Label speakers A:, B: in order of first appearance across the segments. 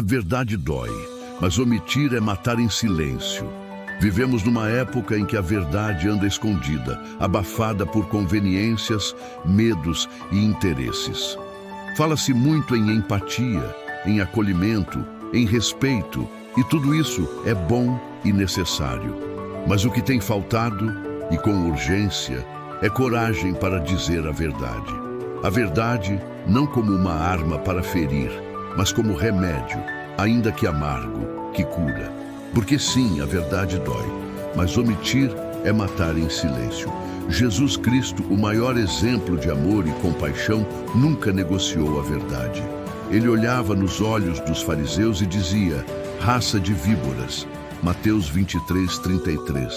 A: A verdade dói, mas omitir é matar em silêncio. Vivemos numa época em que a verdade anda escondida, abafada por conveniências, medos e interesses. Fala-se muito em empatia, em acolhimento, em respeito, e tudo isso é bom e necessário. Mas o que tem faltado, e com urgência, é coragem para dizer a verdade. A verdade não como uma arma para ferir, mas como remédio, ainda que amargo, que cura. Porque sim, a verdade dói, mas omitir é matar em silêncio. Jesus Cristo, o maior exemplo de amor e compaixão, nunca negociou a verdade. Ele olhava nos olhos dos fariseus e dizia: raça de víboras. Mateus 23:33.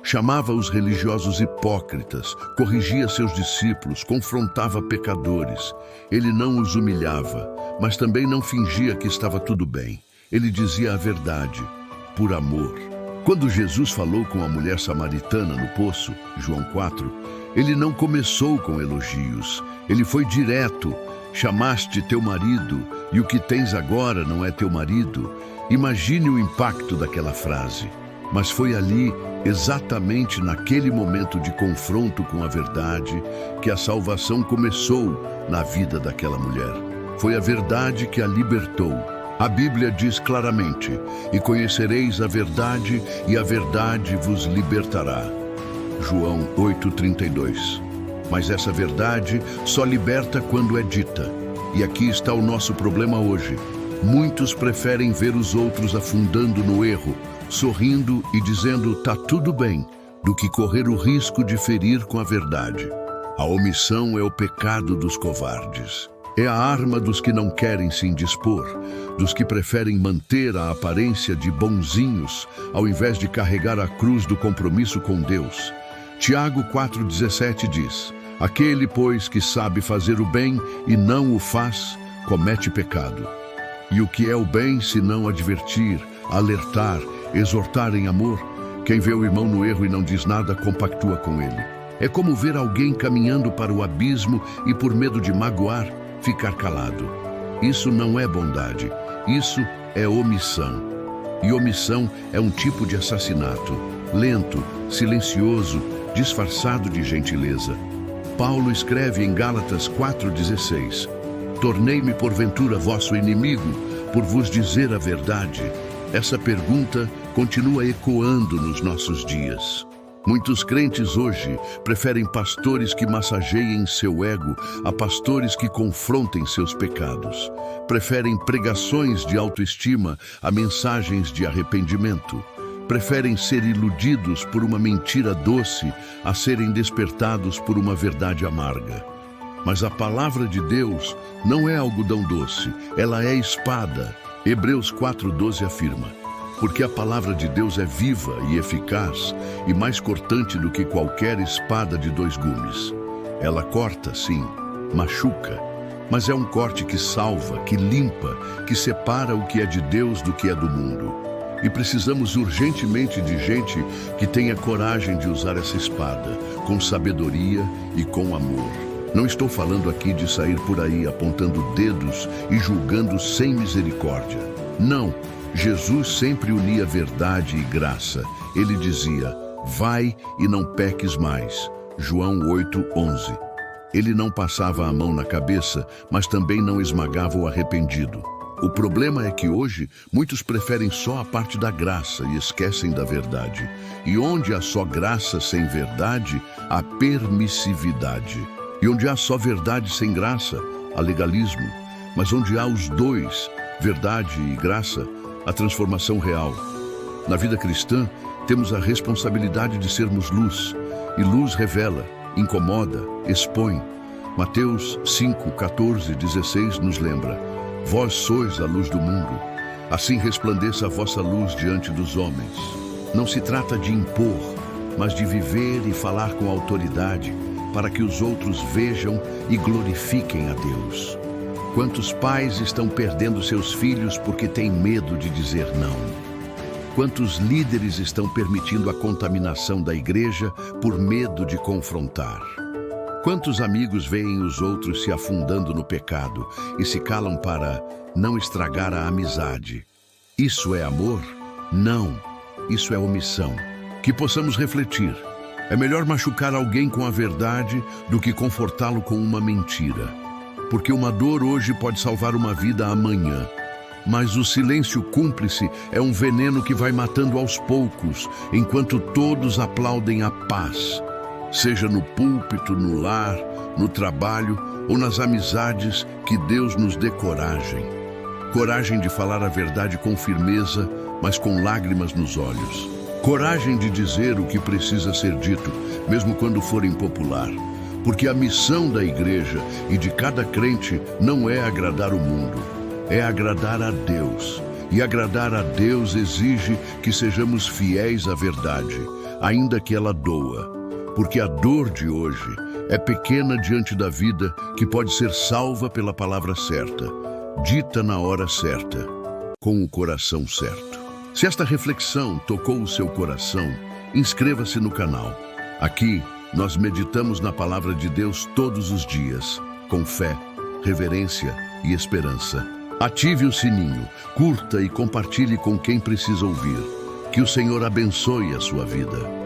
A: Chamava os religiosos hipócritas, corrigia seus discípulos, confrontava pecadores. Ele não os humilhava, mas também não fingia que estava tudo bem. Ele dizia a verdade, por amor. Quando Jesus falou com a mulher samaritana no poço, João 4, ele não começou com elogios. Ele foi direto. Chamaste teu marido, e o que tens agora não é teu marido. Imagine o impacto daquela frase. Mas foi ali, exatamente naquele momento de confronto com a verdade, que a salvação começou na vida daquela mulher. Foi a verdade que a libertou. A Bíblia diz claramente: e conhecereis a verdade, e a verdade vos libertará. João 8:32. Mas essa verdade só liberta quando é dita. E aqui está o nosso problema hoje. Muitos preferem ver os outros afundando no erro, sorrindo e dizendo tá tudo bem, do que correr o risco de ferir com a verdade. A omissão é o pecado dos covardes. É a arma dos que não querem se indispor, dos que preferem manter a aparência de bonzinhos, ao invés de carregar a cruz do compromisso com Deus. Tiago 4,17 diz: aquele, pois, que sabe fazer o bem e não o faz, comete pecado. E o que é o bem se não advertir, alertar, exortar em amor? Quem vê o irmão no erro e não diz nada, compactua com ele. É como ver alguém caminhando para o abismo e, por medo de magoar, ficar calado. Isso não é bondade, isso é omissão. E omissão é um tipo de assassinato, lento, silencioso, disfarçado de gentileza. Paulo escreve em Gálatas 4,16: tornei-me porventura vosso inimigo, por vos dizer a verdade. Essa pergunta continua ecoando nos nossos dias. Muitos crentes hoje preferem pastores que massageiem seu ego a pastores que confrontem seus pecados. Preferem pregações de autoestima a mensagens de arrependimento. Preferem ser iludidos por uma mentira doce a serem despertados por uma verdade amarga. Mas a palavra de Deus não é algodão doce, ela é espada. Hebreus 4,12 afirma: porque a palavra de Deus é viva e eficaz e mais cortante do que qualquer espada de dois gumes. Ela corta, sim, machuca, mas é um corte que salva, que limpa, que separa o que é de Deus do que é do mundo. E precisamos urgentemente de gente que tenha coragem de usar essa espada, com sabedoria e com amor. Não estou falando aqui de sair por aí apontando dedos e julgando sem misericórdia. Não, Jesus sempre unia verdade e graça. Ele dizia: vai e não peques mais. João 8:11. Ele não passava a mão na cabeça, mas também não esmagava o arrependido. O problema é que hoje muitos preferem só a parte da graça e esquecem da verdade. E onde há só graça sem verdade, há permissividade. E onde há só verdade sem graça, há legalismo. Mas onde há os dois, verdade e graça, há transformação real. Na vida cristã, temos a responsabilidade de sermos luz. E luz revela, incomoda, expõe. Mateus 5:14-16 nos lembra: vós sois a luz do mundo. Assim resplandeça a vossa luz diante dos homens. Não se trata de impor, mas de viver e falar com autoridade, para que os outros vejam e glorifiquem a Deus. Quantos pais estão perdendo seus filhos porque têm medo de dizer não? Quantos líderes estão permitindo a contaminação da igreja por medo de confrontar? Quantos amigos veem os outros se afundando no pecado e se calam para não estragar a amizade? Isso é amor? Não, isso é omissão. Que possamos refletir. É melhor machucar alguém com a verdade do que confortá-lo com uma mentira. Porque uma dor hoje pode salvar uma vida amanhã. Mas o silêncio cúmplice é um veneno que vai matando aos poucos, enquanto todos aplaudem a paz. Seja no púlpito, no lar, no trabalho ou nas amizades, que Deus nos dê coragem. Coragem de falar a verdade com firmeza, mas com lágrimas nos olhos. Coragem de dizer o que precisa ser dito, mesmo quando for impopular. Porque a missão da igreja e de cada crente não é agradar o mundo, é agradar a Deus. E agradar a Deus exige que sejamos fiéis à verdade, ainda que ela doa. Porque a dor de hoje é pequena diante da vida que pode ser salva pela palavra certa, dita na hora certa, com o coração certo. Se esta reflexão tocou o seu coração, inscreva-se no canal. Aqui, nós meditamos na palavra de Deus todos os dias, com fé, reverência e esperança. Ative o sininho, curta e compartilhe com quem precisa ouvir. Que o Senhor abençoe a sua vida.